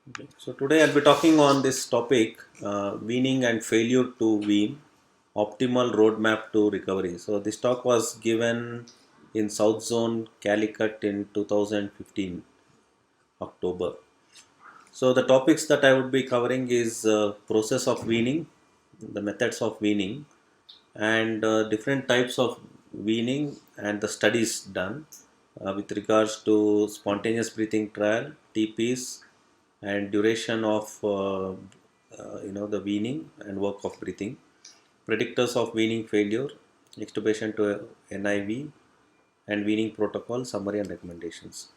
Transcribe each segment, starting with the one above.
Okay. So today I'll be talking on this topic, weaning and failure to wean, optimal roadmap to recovery. So this talk was given in South Zone, Calicut in 2015, October. So the topics that I would be covering is process of weaning, the methods of weaning, and different types of weaning and the studies done with regards to spontaneous breathing trial, TPs, and duration of the weaning and work of breathing, predictors of weaning failure, extubation to NIV, and weaning protocol summary and recommendations.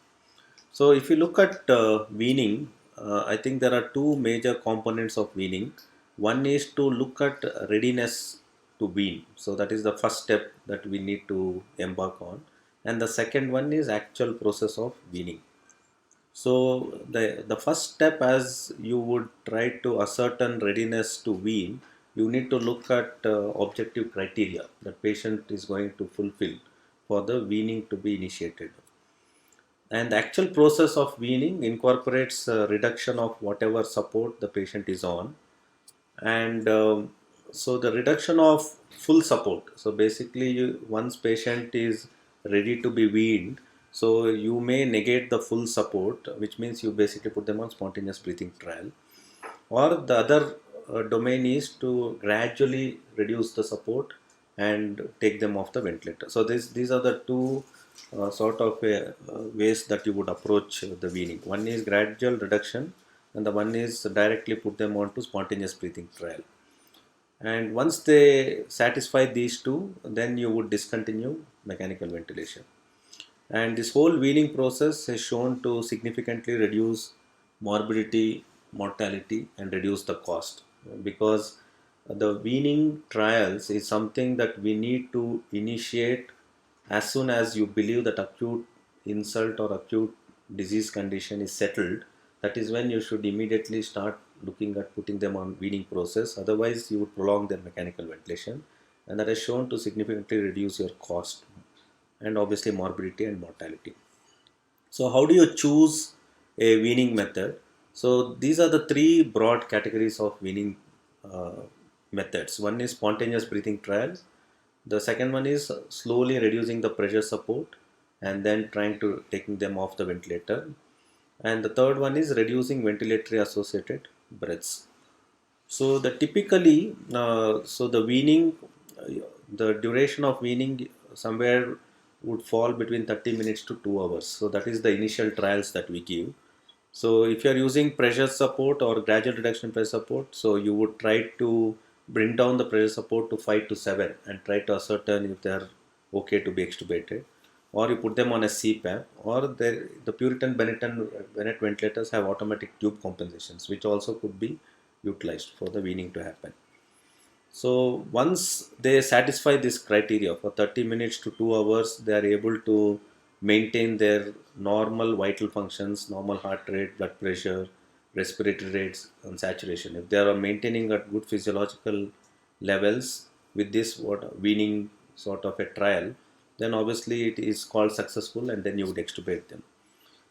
So if you look at weaning, I think there are two major components of weaning. One is to look at readiness to wean. So that is the first step that we need to embark on. And the second one is actual process of weaning. So the first step, as you would try to ascertain readiness to wean, you need to look at objective criteria that patient is going to fulfill for the weaning to be initiated. And the actual process of weaning incorporates reduction of whatever support the patient is on. And so the reduction of full support. So basically, once patient is ready to be weaned, so you may negate the full support, which means you basically put them on spontaneous breathing trial. Or the other domain is to gradually reduce the support and take them off the ventilator. So these are the two ways that you would approach the weaning. One is gradual reduction, and the one is directly put them onto spontaneous breathing trial. And once they satisfy these two, then you would discontinue mechanical ventilation. And this whole weaning process is shown to significantly reduce morbidity, mortality, and reduce the cost, because the weaning trials is something that we need to initiate as soon as you believe that acute insult or acute disease condition is settled. That is when you should immediately start looking at putting them on weaning process. Otherwise, you would prolong their mechanical ventilation, and that is shown to significantly reduce your cost and obviously morbidity and mortality. So how do you choose a weaning method? So these are the three broad categories of weaning uh, methods. One is spontaneous breathing trial. The second one is slowly reducing the pressure support and then trying to taking them off the ventilator. And the third one is reducing ventilatory associated breaths. So the typically, so the weaning, the duration of weaning somewhere would fall between 30 minutes to 2 hours. So that is the initial trials that we give. So if you are using pressure support or gradual reduction in pressure support, so you would try to bring down the pressure support to 5 to 7 and try to ascertain if they are okay to be extubated, or you put them on a CPAP, or the Puritan Bennett ventilators have automatic tube compensations, which also could be utilized for the weaning to happen. So once they satisfy this criteria for 30 minutes to 2 hours, they are able to maintain their normal vital functions, normal heart rate, blood pressure, respiratory rates, and saturation. If they are maintaining at good physiological levels with this weaning sort of a trial, then obviously it is called successful, and then you would extubate them.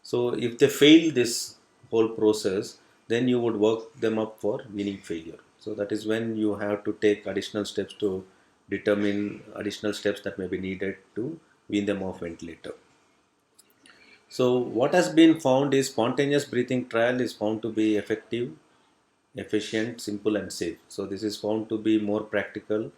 So if they fail this whole process, then you would work them up for weaning failure. So that is when you have to take additional steps to determine additional steps that may be needed to wean them off ventilator. So what has been found is spontaneous breathing trial is found to be effective, efficient, simple, and safe. So this is found to be more practical,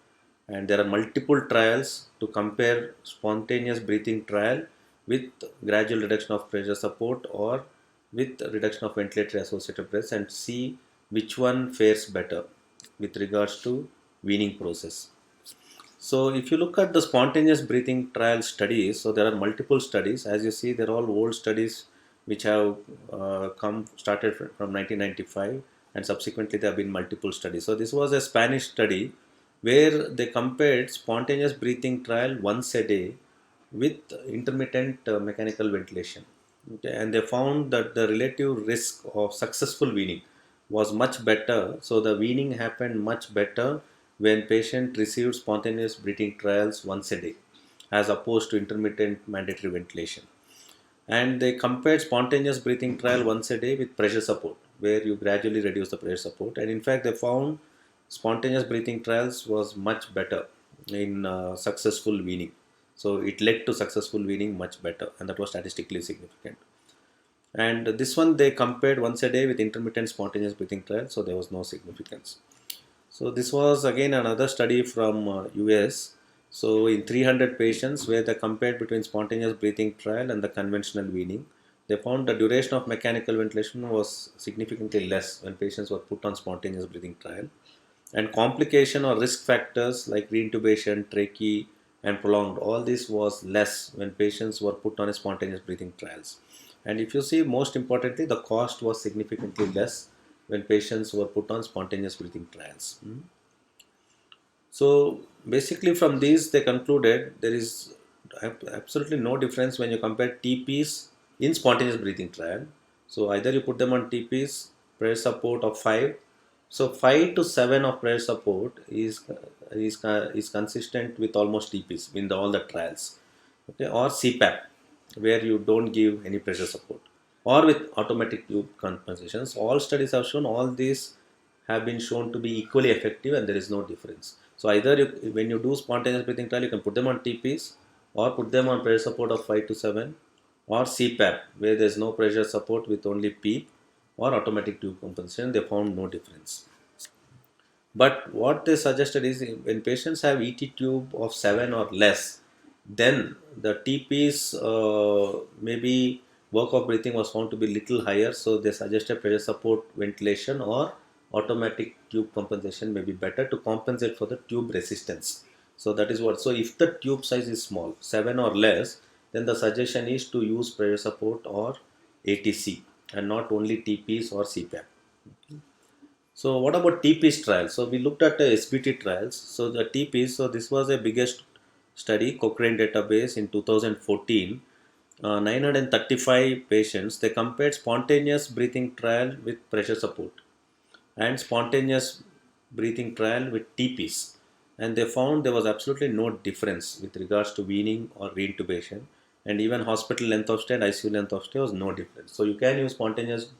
and there are multiple trials to compare spontaneous breathing trial with gradual reduction of pressure support or with reduction of ventilatory associated breaths, and see which one fares better with regards to weaning process. So if you look at the spontaneous breathing trial studies, so there are multiple studies. As you see, they're all old studies which have come started from 1995, and subsequently there have been multiple studies. So this was a Spanish study where they compared spontaneous breathing trial once a day with intermittent mechanical ventilation. Okay, and they found that the relative risk of successful weaning was much better. So the weaning happened much better when patient received spontaneous breathing trials once a day as opposed to intermittent mandatory ventilation. And they compared spontaneous breathing trial once a day with pressure support, where you gradually reduce the pressure support. And in fact, they found spontaneous breathing trials was much better in successful weaning. So it led to successful weaning much better, and that was statistically significant. And this one they compared once a day with intermittent spontaneous breathing trial, so there was no significance. So this was again another study from US. So in 300 patients where they compared between spontaneous breathing trial and the conventional weaning, they found the duration of mechanical ventilation was significantly less when patients were put on spontaneous breathing trial. And complication or risk factors like reintubation, trachea, and prolonged, all this was less when patients were put on a spontaneous breathing trials. And if you see, most importantly, the cost was significantly less when patients were put on spontaneous breathing trials. So basically from these they concluded there is absolutely no difference when you compare TPs in spontaneous breathing trial. So either you put them on TPs, pressure support of 5. So 5 to 7 of pressure support is consistent with almost TPs in all the trials. Okay, or CPAP where you don't give any pressure support, or with automatic tube compensations. All studies have shown all these have been shown to be equally effective and there is no difference. So either when you do spontaneous breathing trial, you can put them on TPs or put them on pressure support of 5 to 7, or CPAP where there is no pressure support with only PEEP, or automatic tube compensation. They found no difference. But what they suggested is when patients have ET tube of 7 or less, then the TP's maybe work of breathing was found to be little higher. So they suggested pressure support ventilation or automatic tube compensation may be better to compensate for the tube resistance. So that is what. So if the tube size is small, 7 or less, then the suggestion is to use pressure support or ATC and not only TPs or CPAP. So what about TPs trials? So we looked at the SBT trials. So the TPs, so this was the biggest study, Cochrane database in 2014. 935 patients. They compared spontaneous breathing trial with pressure support and spontaneous breathing trial with TPs. And they found there was absolutely no difference with regards to weaning or reintubation. And even hospital length of stay and ICU length of stay was no difference. So you can use spontaneous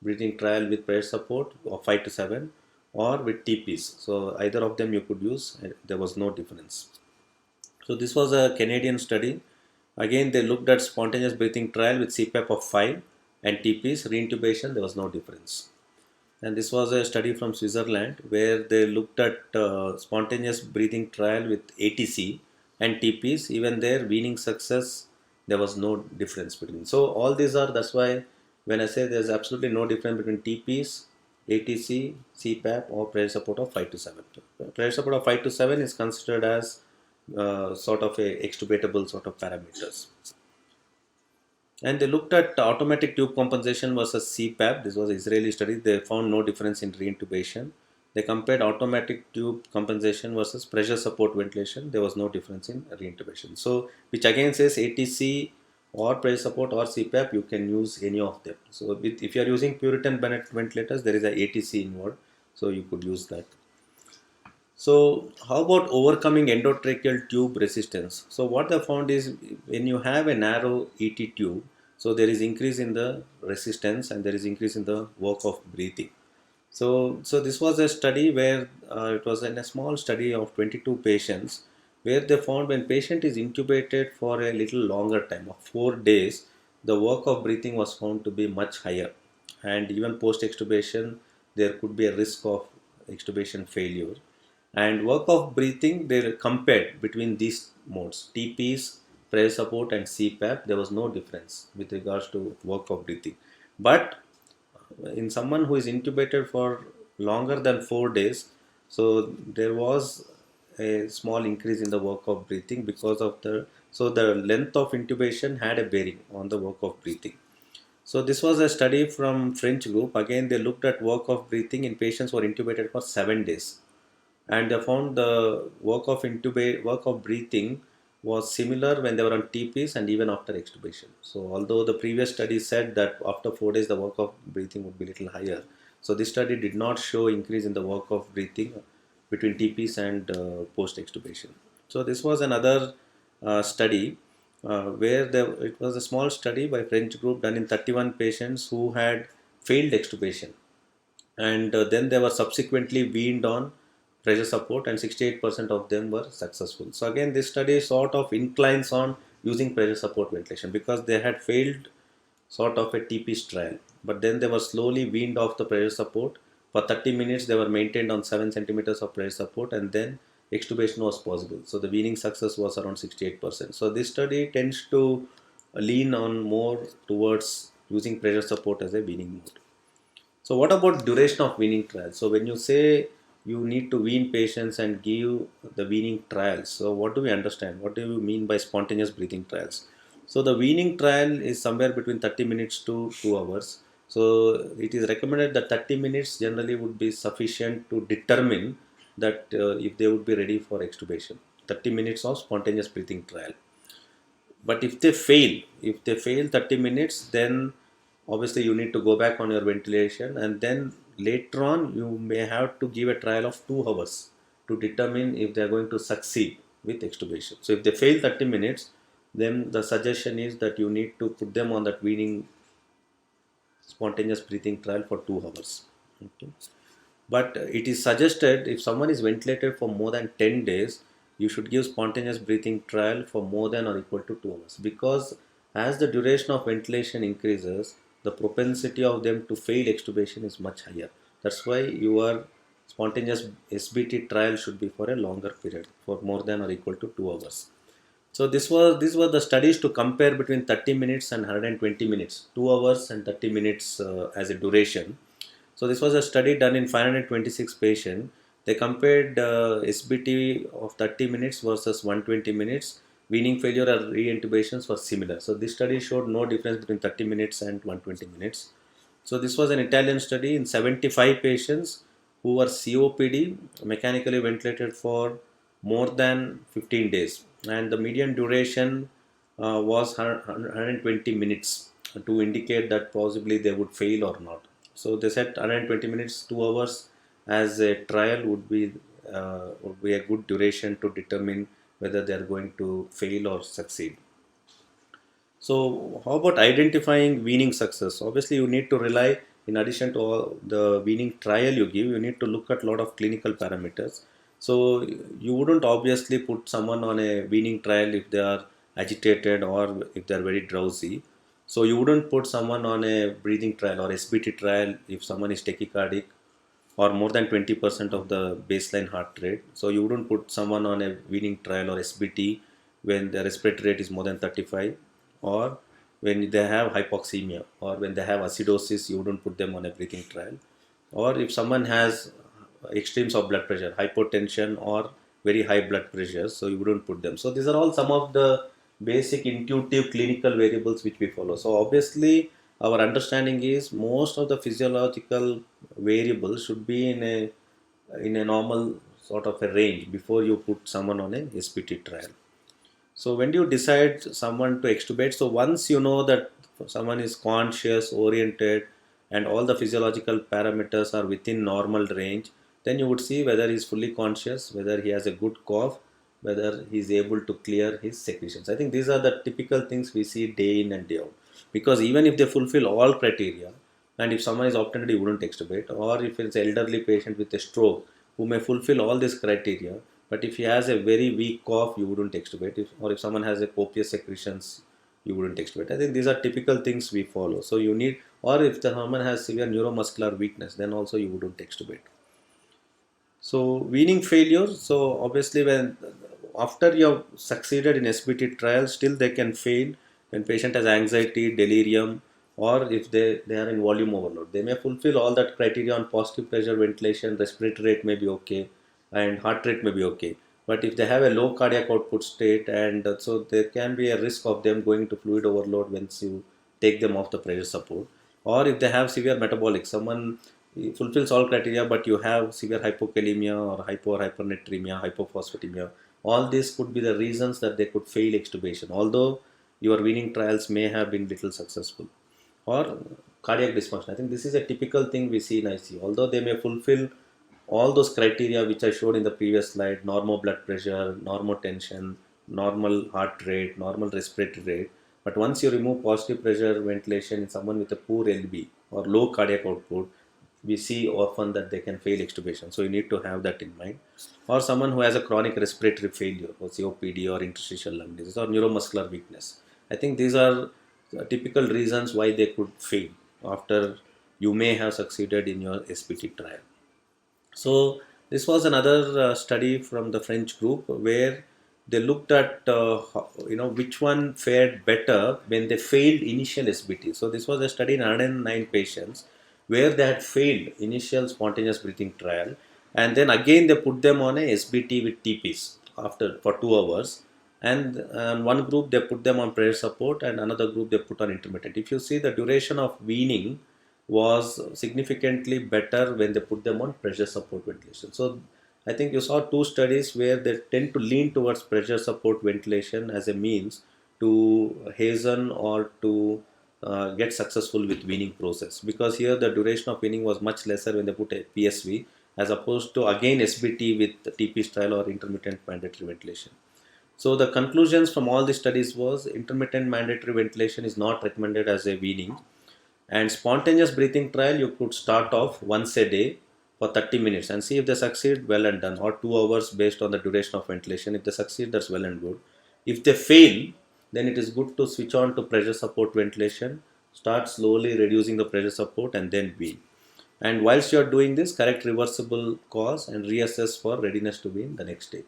breathing trial with pressure support of 5 to 7 or with TPs. So either of them you could use, there was no difference. So this was a Canadian study. Again, they looked at spontaneous breathing trial with CPAP of 5 and TPs, reintubation, there was no difference. And this was a study from Switzerland where they looked at spontaneous breathing trial with ATC and TPs. Even there, weaning success, there was no difference between. So all these are, that's why when I say there's absolutely no difference between TPs, ATC, CPAP or pressure support of 5 to 7. Pressure support of 5 to 7 is considered as sort of a extubatable sort of parameters. And they looked at automatic tube compensation versus CPAP. This was an Israeli study. They found no difference in reintubation. They compared automatic tube compensation versus pressure support ventilation. There was no difference in reintubation. So, which again says ATC or pressure support or CPAP, you can use any of them. So, if you are using Puritan Bennett ventilators, there is a ATC involved. So, you could use that. So how about overcoming endotracheal tube resistance? So what they found is when you have a narrow ET tube, so there is increase in the resistance and there is increase in the work of breathing. So this was a study where it was in a small study of 22 patients where they found when patient is intubated for a little longer time of 4 days, the work of breathing was found to be much higher, and even post extubation there could be a risk of extubation failure. And work of breathing, they compared between these modes, TPs, pressure support and CPAP. There was no difference with regards to work of breathing. But in someone who is intubated for longer than 4 days, so there was a small increase in the work of breathing because of the length of intubation had a bearing on the work of breathing. So this was a study from French group. Again, they looked at work of breathing in patients who were intubated for 7 days, and they found the work of breathing was similar when they were on TPs and even after extubation. So although the previous study said that after 4 days the work of breathing would be little higher, so this study did not show increase in the work of breathing between TPs and post extubation. So this was another study where it was a small study by French group done in 31 patients who had failed extubation, and then they were subsequently weaned on pressure support, and 68% of them were successful. So again, this study sort of inclines on using pressure support ventilation because they had failed sort of a TP trial, but then they were slowly weaned off the pressure support. For 30 minutes they were maintained on 7 centimeters of pressure support, and then extubation was possible. So the weaning success was around 68%. So this study tends to lean on more towards using pressure support as a weaning mode. So what about duration of weaning trials? So when you say you need to wean patients and give the weaning trials, so what do we understand? What do you mean by spontaneous breathing trials? So the weaning trial is somewhere between 30 minutes to 2 hours. So it is recommended that 30 minutes generally would be sufficient to determine that if they would be ready for extubation. 30 minutes of spontaneous breathing trial. But if they fail 30 minutes, then obviously you need to go back on your ventilation, and then later on you may have to give a trial of 2 hours to determine if they are going to succeed with extubation. So if they fail 30 minutes, then the suggestion is that you need to put them on that weaning spontaneous breathing trial for 2 hours. Okay. But it is suggested if someone is ventilated for more than 10 days, you should give spontaneous breathing trial for more than or equal to 2 hours, because as the duration of ventilation increases, the propensity of them to fail extubation is much higher. That's why your spontaneous SBT trial should be for a longer period, for more than or equal to 2 hours. So these were the studies to compare between 30 minutes and 120 minutes, 2 hours and 30 minutes as a duration. So this was a study done in 526 patients. They compared SBT of 30 minutes versus 120 minutes. Weaning failure or re-intubations were similar. So this study showed no difference between 30 minutes and 120 minutes. So this was an Italian study in 75 patients who were COPD, mechanically ventilated for more than 15 days, and the median duration was 120 minutes to indicate that possibly they would fail or not. So they said 120 minutes, 2 hours as a trial would be a good duration to determine whether they are going to fail or succeed. So how about identifying weaning success? Obviously, you need to rely, in addition to all the weaning trial you give, you need to look at a lot of clinical parameters. So you wouldn't obviously put someone on a weaning trial if they are agitated or if they are very drowsy. So you wouldn't put someone on a breathing trial or SBT trial if someone is tachycardic or more than 20% of the baseline heart rate. So you wouldn't put someone on a weaning trial or SBT when the respiratory rate is more than 35, or when they have hypoxemia, or when they have acidosis, you wouldn't put them on a breathing trial. Or if someone has extremes of blood pressure, hypotension or very high blood pressure, so you wouldn't put them. So these are all some of the basic intuitive clinical variables which we follow. So obviously our understanding is most of the physiological variables should be in a normal sort of a range before you put someone on a SPT trial. So when do you decide someone to extubate? So once you know that someone is conscious, oriented, and all the physiological parameters are within normal range, then you would see whether he is fully conscious, whether he has a good cough, whether he is able to clear his secretions. I think these are the typical things we see day in and day out. Because even if they fulfill all criteria, and if someone is obtunded, you wouldn't extubate, or if it's an elderly patient with a stroke who may fulfill all these criteria, but if he has a very weak cough, you wouldn't extubate. Or if someone has a copious secretions, you wouldn't extubate. I think these are typical things we follow. So you need, or if the someone has severe neuromuscular weakness, then also you wouldn't extubate. So weaning failure. So obviously, when after you have succeeded in SBT trial, still they can fail when patient has anxiety, delirium, or if they are in volume overload. They may fulfill all that criteria on positive pressure ventilation, respiratory rate may be okay, and heart rate may be okay. But if they have a low cardiac output state, and so there can be a risk of them going to fluid overload once you take them off the pressure support. Or if they have severe metabolic, someone fulfills all criteria, but you have severe hypokalemia or hypo or hypernatremia, hypophosphatemia, all these could be the reasons that they could fail extubation, although your weaning trials may have been little successful. Or cardiac dysfunction. I think this is a typical thing we see in ICU. Although they may fulfill all those criteria which I showed in the previous slide, normal blood pressure, normal tension, normal heart rate, normal respiratory rate, but once you remove positive pressure ventilation in someone with a poor LB, or low cardiac output, we see often that they can fail extubation. So you need to have that in mind. Or someone who has a chronic respiratory failure, or COPD, or interstitial lung disease, or neuromuscular weakness. I think these are typical reasons why they could fail after you may have succeeded in your SPT trial. So this was another study from the French group where they looked at which one fared better when they failed initial SBT. So this was a study in 109 patients where they had failed initial spontaneous breathing trial, and then again they put them on a SBT with TPs after for 2 hours, and one group they put them on prayer support and another group they put on intermittent. If you see, the duration of weaning was significantly better when they put them on pressure support ventilation. So I think you saw two studies where they tend to lean towards pressure support ventilation as a means to hasten or to get successful with weaning process, because here the duration of weaning was much lesser when they put a PSV as opposed to again SBT with TP style or intermittent mandatory ventilation. So the conclusions from all the studies was intermittent mandatory ventilation is not recommended as a weaning, and spontaneous breathing trial, you could start off once a day for 30 minutes and see if they succeed, well and done, or 2 hours based on the duration of ventilation. If they succeed, that's well and good. If they fail, then it is good to switch on to pressure support ventilation, start slowly reducing the pressure support, and then wean. And whilst you are doing this, correct reversible cause and reassess for readiness to wean the next day.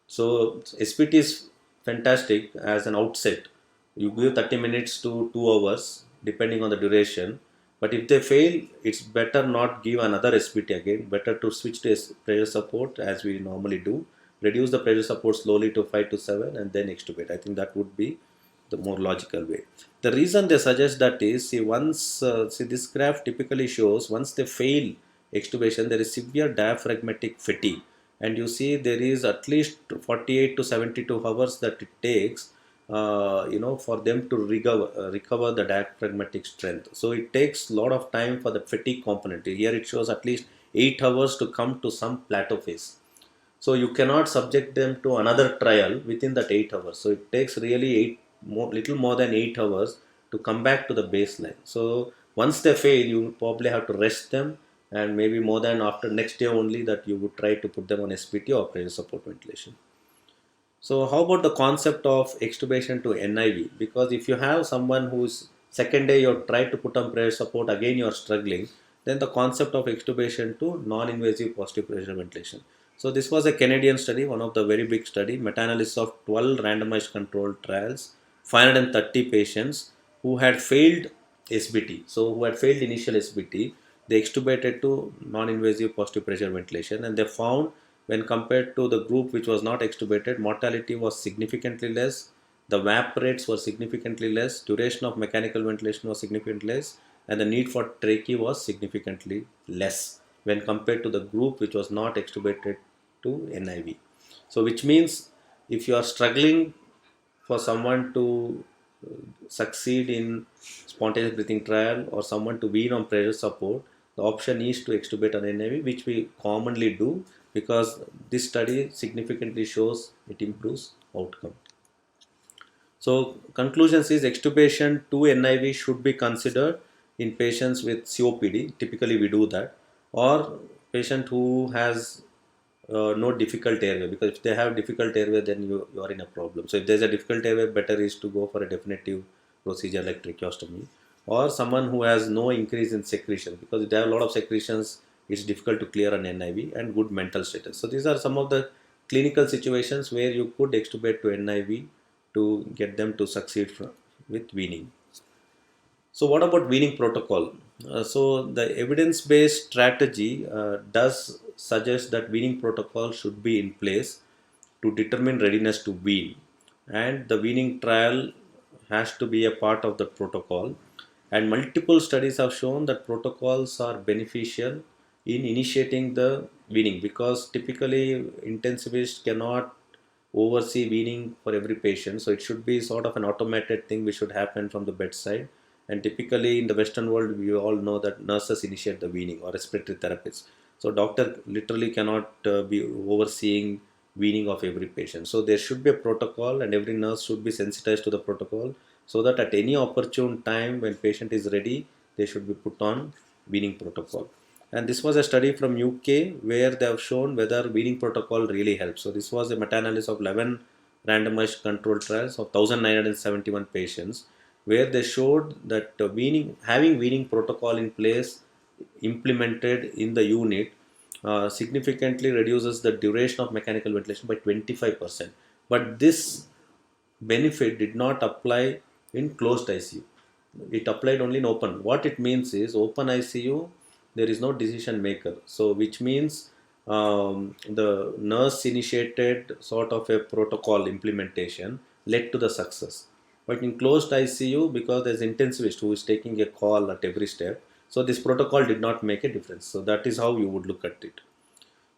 So SPT is fantastic as an outset. You give 30 minutes to 2 hours depending on the duration. But if they fail, it's better not give another SPT again. Better to switch to pressure support as we normally do. Reduce the pressure support slowly to 5 to 7 and then extubate. I think that would be the more logical way. The reason they suggest that is, see this graph typically shows once they fail extubation, there is severe diaphragmatic fatigue, and you see there is at least 48 to 72 hours that it takes for them to recover the diaphragmatic strength. So it takes a lot of time for the fatigue component. Here it shows at least 8 hours to come to some plateau phase. So you cannot subject them to another trial within that 8 hours. So it takes really little more than 8 hours to come back to the baseline. So once they fail, you probably have to rest them, and maybe more than after next day only that you would try to put them on SPT or pressure support ventilation. So how about the concept of extubation to NIV? Because if you have someone who's second day you try to put on pressure support, again you are struggling, then the concept of extubation to non-invasive positive pressure ventilation. So this was a Canadian study, one of the very big study, meta-analysis of 12 randomized controlled trials, 530 patients who had failed SBT. So who had failed initial SBT, they extubated to non-invasive positive pressure ventilation, and they found when compared to the group which was not extubated, mortality was significantly less, the VAP rates were significantly less, duration of mechanical ventilation was significantly less, and the need for trachea was significantly less when compared to the group which was not extubated to NIV. So which means if you are struggling for someone to succeed in spontaneous breathing trial or someone to wean on pressure support, the option is to extubate on NIV, which we commonly do because this study significantly shows it improves outcome. So conclusions is extubation to NIV should be considered in patients with COPD. Typically we do that, or patient who has no difficult airway, because if they have difficult airway then you are in a problem. So if there's a difficult airway, better is to go for a definitive procedure like tracheostomy, or someone who has no increase in secretion, because if they have a lot of secretions it's difficult to clear an NIV, and good mental status. So these are some of the clinical situations where you could extubate to NIV to get them to succeed with weaning. So what about weaning protocol? So the evidence-based strategy does suggest that weaning protocol should be in place to determine readiness to wean, and the weaning trial has to be a part of the protocol, and multiple studies have shown that protocols are beneficial in initiating the weaning, because typically intensivists cannot oversee weaning for every patient. So it should be sort of an automated thing which should happen from the bedside. And typically in the Western world, we all know that nurses initiate the weaning, or respiratory therapists. So doctor literally cannot be overseeing weaning of every patient. So there should be a protocol, and every nurse should be sensitized to the protocol, so that at any opportune time when patient is ready, they should be put on weaning protocol. And this was a study from UK where they have shown whether weaning protocol really helps. So this was a meta-analysis of 11 randomized controlled trials of 1971 patients, where they showed that having weaning protocol in place implemented in the unit significantly reduces the duration of mechanical ventilation by 25%. But this benefit did not apply in closed ICU. It applied only in open. What it means is open ICU, there is no decision maker. So which means the nurse initiated sort of a protocol implementation led to the success. But in closed ICU, because there's intensivist who is taking a call at every step, so this protocol did not make a difference. So that is how you would look at it.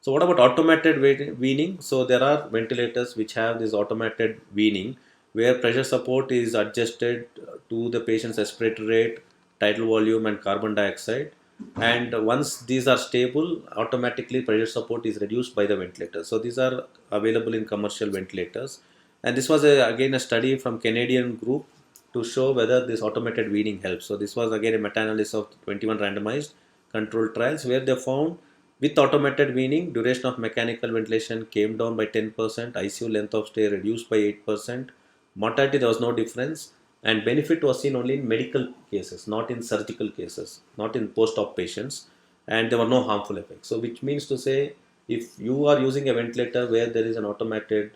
So what about automated weaning? So there are ventilators which have this automated weaning where pressure support is adjusted to the patient's respiratory rate, tidal volume and carbon dioxide. And once these are stable, automatically pressure support is reduced by the ventilator. So these are available in commercial ventilators. And this was again a study from Canadian group to show whether this automated weaning helps. So this was again a meta-analysis of 21 randomized controlled trials where they found with automated weaning, duration of mechanical ventilation came down by 10%, ICU length of stay reduced by 8%, mortality there was no difference, and benefit was seen only in medical cases, not in surgical cases, not in post-op patients, and there were no harmful effects. So which means to say, if you are using a ventilator where there is an automated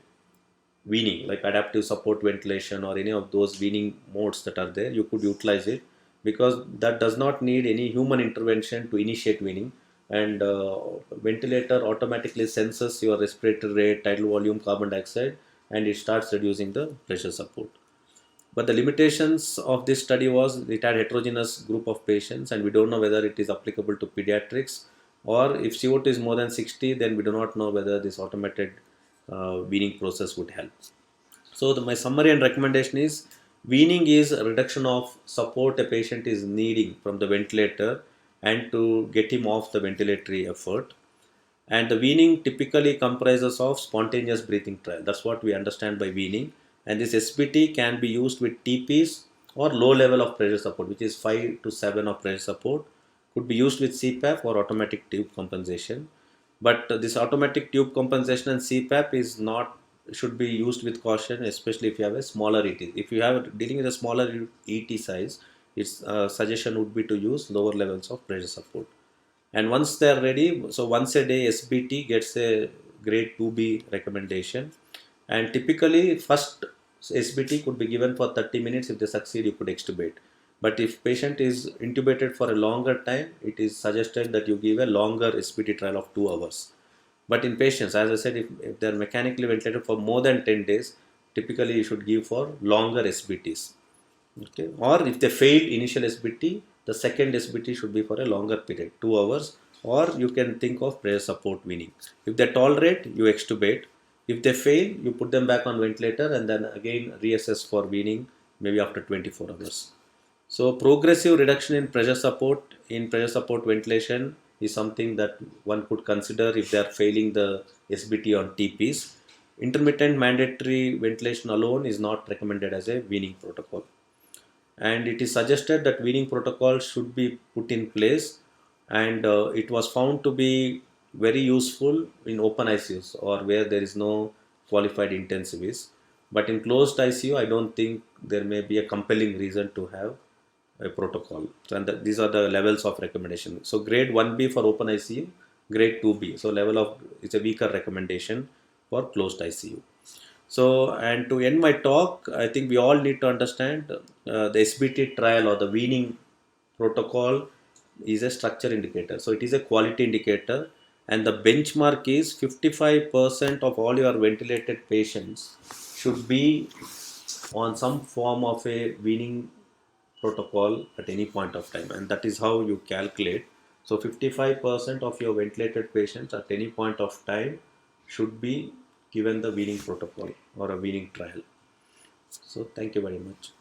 weaning like adaptive support ventilation or any of those weaning modes that are there, you could utilize it because that does not need any human intervention to initiate weaning, and ventilator automatically senses your respiratory rate, tidal volume, carbon dioxide, and it starts reducing the pressure support. But the limitations of this study was it had heterogeneous group of patients, and we don't know whether it is applicable to pediatrics, or if CO2 is more than 60, then we do not know whether this automated weaning process would help. So my summary and recommendation is weaning is a reduction of support a patient is needing from the ventilator and to get him off the ventilatory effort. And the weaning typically comprises of spontaneous breathing trial. That's what we understand by weaning. And this SBT can be used with TPs or low level of pressure support, which is 5 to 7 of pressure support. Could be used with CPAP or automatic tube compensation. But this automatic tube compensation and CPAP is not, should be used with caution, especially if you have a smaller ET. If you have dealing with a smaller ET size, its suggestion would be to use lower levels of pressure support. And once they are ready, so once a day SBT gets a grade 2B recommendation, and typically first SBT could be given for 30 minutes. If they succeed, you could extubate. But if patient is intubated for a longer time, it is suggested that you give a longer SBT trial of 2 hours. But in patients, as I said, if they are mechanically ventilated for more than 10 days, typically you should give for longer SBTs. Okay. Or if they fail initial SBT, the second SBT should be for a longer period, 2 hours, or you can think of pressure support weaning. If they tolerate, you extubate. If they fail, you put them back on ventilator and then again reassess for weaning maybe after 24 hours. So progressive reduction in pressure support ventilation is something that one could consider if they are failing the SBT on TPs. Intermittent mandatory ventilation alone is not recommended as a weaning protocol. And it is suggested that weaning protocol should be put in place, and it was found to be very useful in open ICUs or where there is no qualified intensivist. But in closed ICU, I don't think there may be a compelling reason to have a protocol. So, and these are the levels of recommendation. So grade 1B for open ICU, grade 2B. So level of, it's a weaker recommendation for closed ICU. So, and to end my talk, I think we all need to understand the SBT trial or the weaning protocol is a structure indicator. So it is a quality indicator, and the benchmark is 55% of all your ventilated patients should be on some form of a weaning protocol at any point of time, and that is how you calculate. So 55% of your ventilated patients at any point of time should be given the weaning protocol or a weaning trial. So thank you very much.